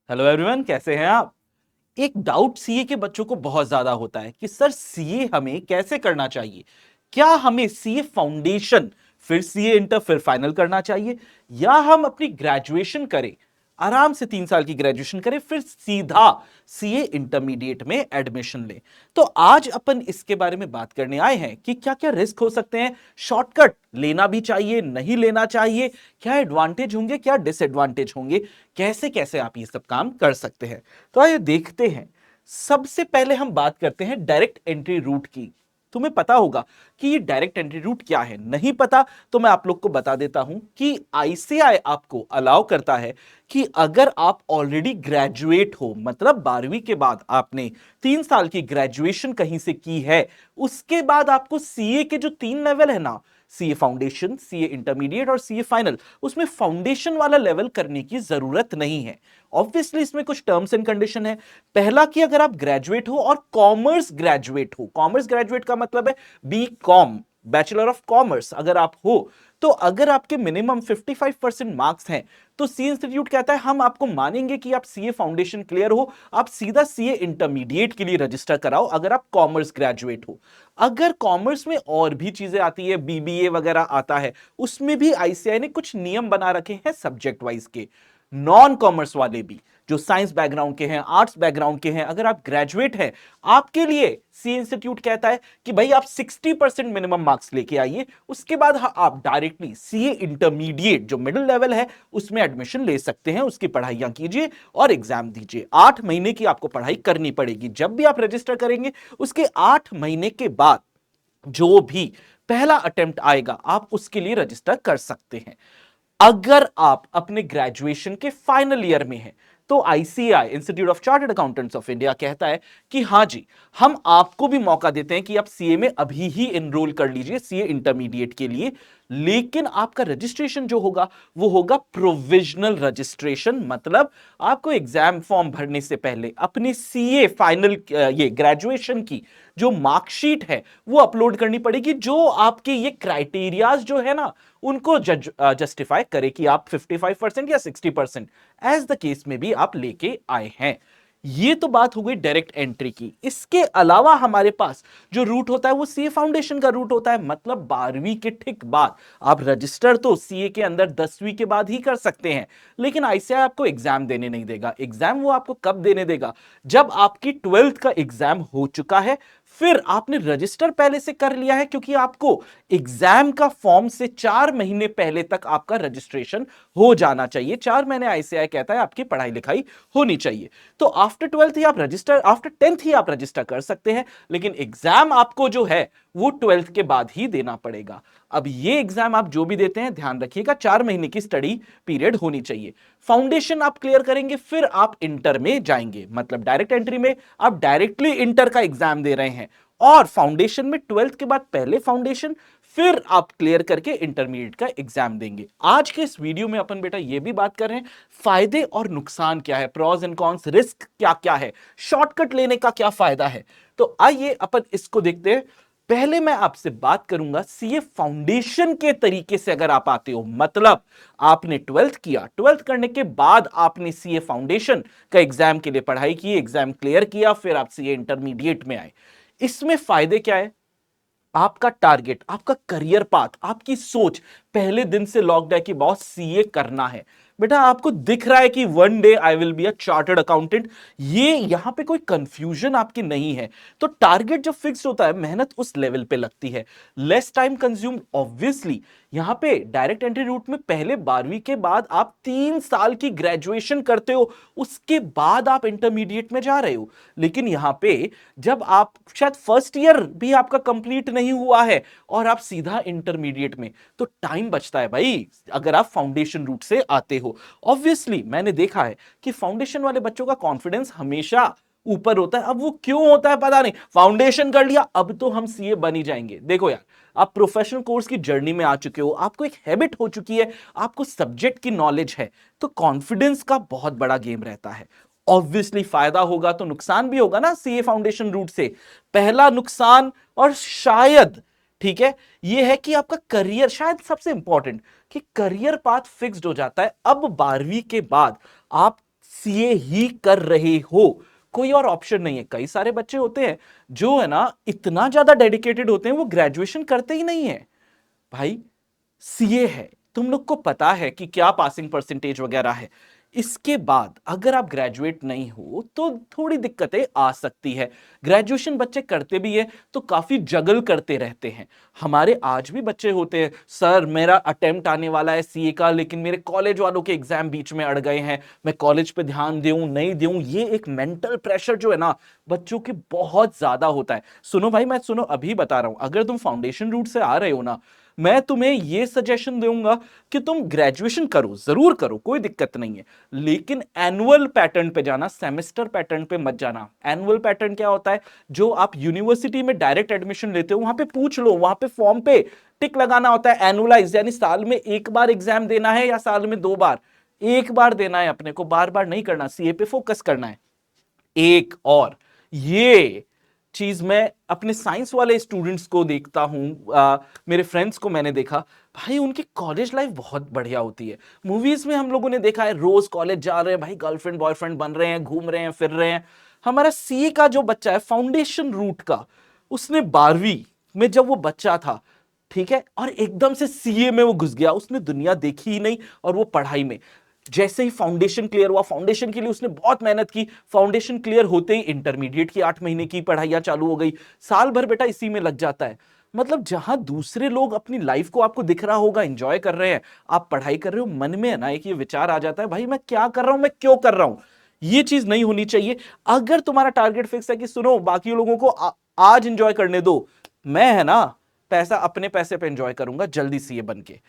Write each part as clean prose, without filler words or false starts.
Hello everyone, कैसे हैं आप। एक डाउट सीए के बच्चों को बहुत ज्यादा होता है कि सर सीए हमें कैसे करना चाहिए। क्या हमें सीए फाउंडेशन फिर सीए इंटर फिर फाइनल करना चाहिए, या हम अपनी ग्रेजुएशन करें, आराम से 3 साल की ग्रेजुएशन करें, फिर सीधा सीए इंटरमीडिएट में एडमिशन लें। तो आज अपन इसके बारे में बात करने आए हैं कि क्या क्या रिस्क हो सकते हैं, शॉर्टकट लेना भी चाहिए नहीं लेना चाहिए, क्या एडवांटेज होंगे क्या डिसएडवांटेज होंगे, कैसे कैसे आप ये सब काम कर सकते हैं। तो आइए देखते हैं। सबसे पहले हम बात करते हैं डायरेक्ट एंट्री रूट की। तुम्हें पता होगा कि ये डायरेक्ट एंट्री रूट क्या है, नहीं पता तो मैं आप लोग को बता देता हूं कि आईसीआई आपको अलाउ करता है कि अगर आप ऑलरेडी ग्रेजुएट हो, मतलब 12वीं के बाद आपने 3 साल की ग्रेजुएशन कहीं से की है, उसके बाद आपको सीए के जो 3 लेवल है ना, सीए फाउंडेशन, सीए इंटरमीडिएट और सीए फाइनल, उसमें फाउंडेशन वाला लेवल करने की जरूरत नहीं है। ऑब्वियसली इसमें कुछ टर्म्स एंड कंडीशन है। पहला कि अगर आप ग्रेजुएट हो और कॉमर्स ग्रेजुएट हो, कॉमर्स ग्रेजुएट का मतलब है B Com, bachelor of commerce अगर आप हो, तो अगर आपके मिनिमम 55% मार्क्स हैं तो सी इंस्टीट्यूट कहता है हम आपको मानेंगे कि आप सीए फाउंडेशन क्लियर हो, आप सीधा सीए इंटरमीडिएट के लिए रजिस्टर कराओ अगर आप कॉमर्स ग्रेजुएट हो। अगर कॉमर्स में और भी चीजें आती है, बीबीए वगैरह आता है, उसमें भी आईसीआई ने कुछ नियम बना रखे हैं सब्जेक्ट वाइज के। नॉन कॉमर्स वाले भी, जो साइंस बैकग्राउंड के हैं, आर्ट्स बैकग्राउंड के हैं, अगर आप ग्रेजुएट हैं, आपके लिए सी इंस्टीट्यूट कहता है कि भाई आप 60% मिनिमम मार्क्स लेके आइए, उसके बाद आप डायरेक्टली सीए इंटरमीडिएट जो मिडिल लेवल है उसमें एडमिशन ले सकते हैं, उसकी पढ़ाइयां कीजिए और एग्जाम दीजिए। 8 महीने की आपको पढ़ाई करनी पड़ेगी। जब भी आप रजिस्टर करेंगे उसके 8 महीने के बाद जो भी पहला अटेम्प्ट आएगा आप उसके लिए रजिस्टर कर सकते हैं। अगर आप अपने ग्रेजुएशन के फाइनल ईयर में हैं तो ICI, institute of chartered accountants of India, कहता है कि हां जी, हम आपको भी मौका देते हैं कि आप सीए में अभी ही एनरोल कर लीजिए, सीए इंटरमीडिएट के लिए। लेकिन आपका रजिस्ट्रेशन जो होगा वो होगा प्रोविजनल रजिस्ट्रेशन, मतलब आपको एग्जाम फॉर्म भरने से पहले अपने सीए फाइनल ये ग्रेजुएशन की जो मार्कशीट है वो अपलोड करनी पड़ेगी, जो आपके ये क्राइटेरियाज जो है ना उनको जस्टिफाई करे कि आप 55% या 60% एज द केस में भी आप लेके आए हैं। ये तो बात हो गई डायरेक्ट एंट्री की। इसके अलावा हमारे पास जो रूट होता है वो सीए फाउंडेशन का रूट होता है, मतलब 12वीं के ठीक बाद आप रजिस्टर तो सीए के अंदर 10वीं के बाद ही कर सकते हैं, लेकिन आईसीआई आपको एग्जाम देने नहीं देगा। एग्जाम वो आपको कब देने देगा, जब आपकी 12th का एग्जाम हो चुका है, फिर आपने रजिस्टर पहले से कर लिया है, क्योंकि आपको एग्जाम का फॉर्म से 4 महीने पहले तक आपका रजिस्ट्रेशन हो जाना चाहिए। 4 महीने आईसीआई कहता है आपकी पढ़ाई लिखाई होनी चाहिए। तो आफ्टर 12th ही आप रजिस्टर, आफ्टर 10th ही आप रजिस्टर कर सकते हैं, लेकिन एग्जाम आपको जो है वो 12th के बाद ही देना पड़ेगा। अब ये एग्जाम आप जो भी देते हैं ध्यान रखिएगा 4 महीने की स्टडी पीरियड होनी चाहिए। फाउंडेशन आप क्लियर करेंगे फिर आप इंटर में जाएंगे, मतलब डायरेक्ट एंट्री में आप डायरेक्टली इंटर का एग्जाम दे रहे हैं, और फाउंडेशन में 12th के बाद पहले फाउंडेशन, फिर आप क्लियर करके इंटरमीडिएट का एग्जाम देंगे। आज के इस वीडियो में अपन बेटा ये भी बात कर रहे हैं फायदे और नुकसान क्या है, प्रॉज एंड कॉन्स, रिस्क क्या क्या है, शॉर्टकट लेने का क्या फायदा है। तो आइए अपन इसको देखते हैं। पहले मैं आपसे बात करूंगा सीए फाउंडेशन के तरीके से। अगर आप आते हो, मतलब आपने 12th किया, 12th करने के बाद आपने सीए फाउंडेशन का एग्जाम के लिए पढ़ाई की, एग्जाम क्लियर किया, फिर आप सीए इंटरमीडिएट में आए। इसमें फायदे क्या है, आपका टारगेट, आपका करियर पाथ, आपकी सोच पहले दिन से लॉक्ड है कि बॉस सीए करना है। बेटा आपको दिख रहा है कि one day I will be a chartered accountant, ये यहां पे कोई कंफ्यूजन आपकी नहीं है। तो टारगेट जब फिक्स होता है मेहनत उस लेवल पे लगती है, लेस टाइम कंज्यूम। ऑब्वियसली यहां पे डायरेक्ट एंट्री रूट में पहले 12वीं के बाद आप 3 साल की ग्रेजुएशन करते हो, उसके बाद आप इंटरमीडिएट में जा रहे हो। लेकिन यहां पे जब आप शायद फर्स्ट ईयर भी आपका कंप्लीट नहीं हुआ है और आप सीधा इंटरमीडिएट में, तो टाइम बचता है भाई अगर आप फाउंडेशन रूट से आते हो। ऑब्वियसली मैंने देखा है कि फाउंडेशन वाले बच्चों का कॉन्फिडेंस हमेशा ऊपर होता है। अब वो क्यों होता है पता नहीं, फाउंडेशन कर लिया अब तो हम सीए बन ही जाएंगे। देखो यार, आप प्रोफेशनल कोर्स की जर्नी में आ चुके हो, आपको एक हैबिट हो चुकी है, आपको सब्जेक्ट की नॉलेज है, तो कॉन्फिडेंस का बहुत बड़ा गेम रहता है। ऑब्वियसली फायदा होगा तो नुकसान भी होगा ना सीए फाउंडेशन रूट से। पहला नुकसान, और शायद ठीक है, यह है कि आपका करियर, शायद सबसे इंपॉर्टेंट, कि करियर पाथ फिक्स्ड हो जाता है। अब 12वीं के बाद आप सीए ही कर रहे हो, कोई और ऑप्शन नहीं है। कई सारे बच्चे होते हैं जो है ना इतना ज्यादा डेडिकेटेड होते हैं वो ग्रेजुएशन करते ही नहीं है। भाई सीए है, तुम लोग को पता है कि क्या पासिंग परसेंटेज वगैरह है। इसके बाद अगर आप ग्रेजुएट नहीं हो तो थोड़ी दिक्कतें आ सकती है। ग्रेजुएशन बच्चे करते भी है तो काफी जगल करते रहते हैं। हमारे आज भी बच्चे होते हैं, सर मेरा अटेम्प्ट आने वाला है सीए का, लेकिन मेरे कॉलेज वालों के एग्जाम बीच में अड़ गए हैं, मैं कॉलेज पे ध्यान दूं नहीं दूं। ये एक मेंटल प्रेशर जो है ना बच्चों के बहुत ज्यादा होता है। सुनो भाई, मैं सुनो अभी बता रहा हूं, अगर तुम फाउंडेशन रूट से आ रहे हो ना, मैं तुम्हें यह सजेशन दूंगा कि तुम ग्रेजुएशन करो, जरूर करो, कोई दिक्कत नहीं है, लेकिन एनुअल पैटर्न पे जाना, सेमेस्टर पैटर्न पे मत जाना। एनुअल पैटर्न क्या होता है? जो आप यूनिवर्सिटी में डायरेक्ट एडमिशन लेते हो वहां पे पूछ लो, वहां पे फॉर्म पे टिक लगाना होता है एनुअलाइज, यानी साल में एक बार एग्जाम देना है या साल में 2 बार। एक बार देना है अपने को, बार बार नहीं करना, सीए पे फोकस करना है। एक और ये चीज मैं अपने साइंस वाले स्टूडेंट्स को देखता हूं, मेरे फ्रेंड्स को मैंने देखा, भाई उनकी कॉलेज लाइफ बहुत बढ़िया होती है। मूवीज में हम लोगों ने देखा है रोज कॉलेज जा रहे हैं, भाई गर्लफ्रेंड बॉयफ्रेंड बन रहे हैं, घूम रहे हैं, फिर रहे हैं। हमारा सीए का जो बच्चा है फाउंडेशन रूट का, उसने 12वीं में जब वो बच्चा था, ठीक है, और एकदम से सीए में वो घुस गया, उसने दुनिया देखी ही नहीं, और वो पढ़ाई में जैसे ही फाउंडेशन क्लियर हुआ, फाउंडेशन के लिए उसने बहुत मेहनत की, फाउंडेशन क्लियर होते ही इंटरमीडिएट की 8 महीने की पढ़ाइयां चालू हो गई, साल भर बेटा इसी में लग जाता है। मतलब जहां दूसरे लोग अपनी लाइफ को आपको दिख रहा होगा एंजॉय कर रहे हैं, आप पढ़ाई कर रहे हो, मन में है ना एक ये विचार आ जाता है, भाई मैं क्या कर रहा हूं, मैं क्यों कर रहा हूं। ये चीज नहीं होनी चाहिए। अगर तुम्हारा टारगेट फिक्स है कि सुनो बाकी लोगों को आज एंजॉय करने दो, मैं है ना पैसा अपने पैसे पे एंजॉय करूंगा जल्दी सीए बन के,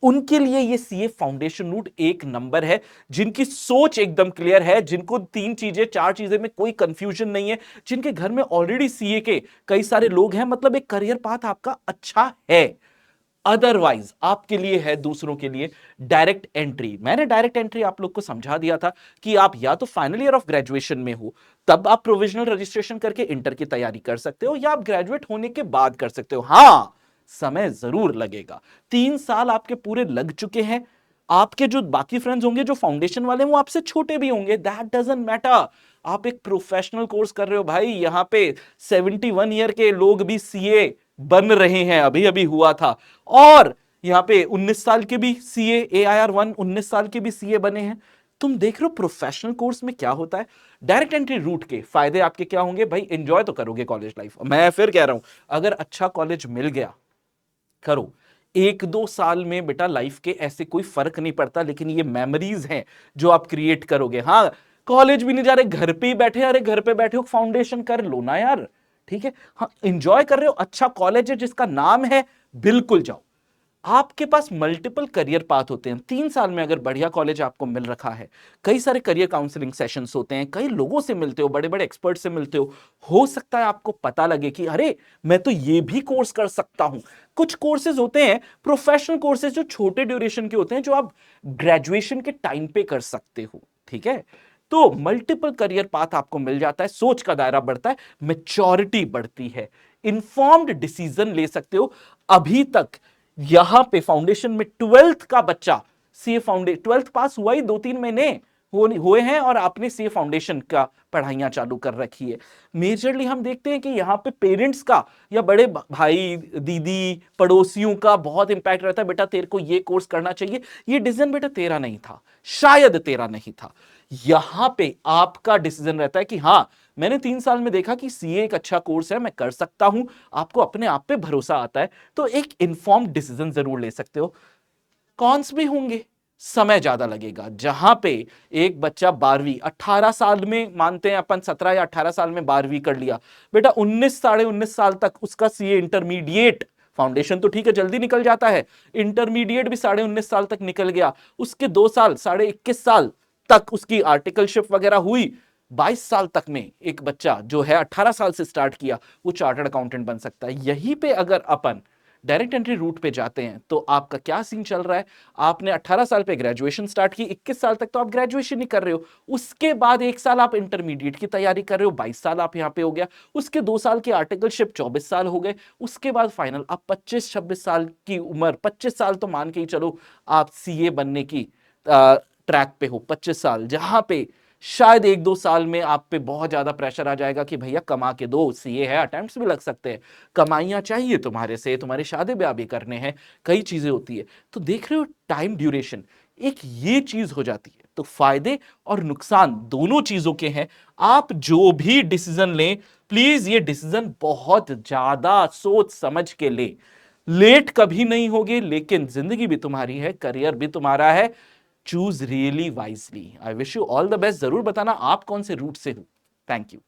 उनके लिए ये सीए फाउंडेशन रूट एक नंबर है। जिनकी सोच एकदम क्लियर है, जिनको 3 चीजें 4 चीजें में कोई कंफ्यूजन नहीं है, जिनके घर में ऑलरेडी सीए के कई सारे लोग हैं, मतलब एक करियर पाथ आपका अच्छा है। अदरवाइज आपके लिए है दूसरों के लिए डायरेक्ट एंट्री। मैंने डायरेक्ट एंट्री आप लोग को समझा दिया था कि आप या तो फाइनल ईयर ऑफ ग्रेजुएशन में हो तब आप प्रोविजनल रजिस्ट्रेशन करके इंटर की तैयारी कर सकते हो, या आप ग्रेजुएट होने के बाद कर सकते हो। हां, समय जरूर लगेगा, 3 साल आपके पूरे लग चुके हैं। आपके जो बाकी फ्रेंड्स होंगे जो फाउंडेशन वाले वो आपसे छोटे भी होंगे, दैट डजंट मैटर। आप एक प्रोफेशनल कोर्स कर रहे हो भाई, यहां पे 71 ईयर के लोग भी सीए बन रहे हैं, अभी अभी हुआ था। और यहां पे 19 साल के भी सीए, AIR 1 19 साल के भी सीए बने हैं। तुम देख रहे हो प्रोफेशनल कोर्स में क्या होता है। डायरेक्ट एंट्री रूट के फायदे आपके क्या होंगे भाई? एंजॉय तो करोगे कॉलेज लाइफ। मैं फिर कह रहा हूं, अगर अच्छा कॉलेज मिल गया करो, 1-2 साल में बेटा लाइफ के ऐसे कोई फर्क नहीं पड़ता, लेकिन ये मेमोरीज हैं जो आप क्रिएट करोगे। हाँ, कॉलेज भी नहीं जा रहे, घर पे ही बैठे, अरे घर पे बैठे हो फाउंडेशन कर लो ना यार, ठीक है। हाँ, एंजॉय कर रहे हो, अच्छा कॉलेज है जिसका नाम है, बिल्कुल जाओ। आपके पास मल्टीपल करियर पाथ होते हैं। 3 साल में अगर बढ़िया कॉलेज आपको मिल रखा है, कई सारे करियर काउंसलिंग सेशंस होते हैं, कई लोगों से मिलते हो, बड़े बड़े एक्सपर्ट से मिलते हो सकता है आपको पता लगे कि अरे मैं तो ये भी कोर्स कर सकता हूं। कुछ कोर्सेज होते हैं प्रोफेशनल कोर्सेज जो छोटे ड्यूरेशन के होते हैं, जो आप ग्रेजुएशन के टाइम पे कर सकते हो, ठीक है। तो मल्टीपल करियर पाथ आपको मिल जाता है, सोच का दायरा बढ़ता है, मैच्योरिटी बढ़ती है, इंफॉर्म्ड डिसीजन ले सकते हो। अभी तक यहां पे फाउंडेशन में 12th का बच्चा सीए फाउंडेशन 12th पास हुआ ही 2-3 महीने हुए हैं, और आपने सीए फाउंडेशन का पढ़ाइयां चालू कर रखी है। मेजरली हम देखते हैं कि यहां पे पेरेंट्स का या बड़े भाई दीदी पड़ोसियों का बहुत इंपैक्ट रहता है, बेटा तेरे को ये कोर्स करना चाहिए। ये डिसीजन बेटा तेरा नहीं था, शायद तेरा नहीं था। यहां पे आपका डिसीजन रहता है कि हां मैंने 3 साल में देखा कि सीए एक अच्छा कोर्स है, मैं कर सकता हूं। आपको अपने आप पे भरोसा आता है, तो एक इन्फॉर्म्ड डिसीजन जरूर ले सकते हो। कॉन्स भी होंगे, समय ज्यादा लगेगा। जहां पे एक बच्चा 12वीं 18 साल में, मानते हैं अपन 17 या 18 साल में 12वीं कर लिया, बेटा 19 साढ़े 19 साल तक उसका सीए इंटरमीडिएट, फाउंडेशन तो ठीक है जल्दी निकल जाता है, इंटरमीडिएट भी साढ़े 19 साल तक निकल गया। उसके 2 साल साढ़े 21 साल तक उसकी आर्टिकलशिप वगैरह हुई। 22 साल तक में एक बच्चा जो है 18 साल से स्टार्ट किया, वो चार्टर्ड अकाउंटेंट बन सकता है। यहीं पे अगर अपन डायरेक्ट एंट्री रूट पे जाते हैं तो आपका क्या सीन चल रहा है? आपने 18 साल पे ग्रेजुएशन स्टार्ट की, 21 साल तक तो आप ग्रेजुएशन ही कर रहे हो, उसके बाद 1 साल आप इंटरमीडिएट की तैयारी कर रहे हो, 22 साल आप यहां पे हो गया, उसके 2 साल की आर्टिकलशिप 24 साल हो गए, उसके बाद फाइनल आप 25-26 साल की उम्र, 25 साल तो मान के ही चलो आप सीए बनने की ट्रैक पे हो, 25 साल, जहां पे शायद 1-2 साल में आप पे बहुत ज्यादा प्रेशर आ जाएगा कि भैया कमा के दो, सीए है, अटेम्प्ट्स भी लग सकते हैं, कमाइयां चाहिए तुम्हारे से, तुम्हारे शादी ब्याह भी करने हैं, कई चीजें होती है। तो देख रहे हो टाइम ड्यूरेशन, एक ये चीज हो जाती है। तो फायदे और नुकसान दोनों चीजों के हैं। आप जो भी डिसीजन लें, प्लीज ये डिसीजन बहुत ज्यादा सोच समझ के ले। लेट कभी नहीं होगे, लेकिन जिंदगी भी तुम्हारी है, करियर भी तुम्हारा है। Choose really wisely. I wish you all the best. जरूर बताना आप कौन से रूट से हो। Thank you.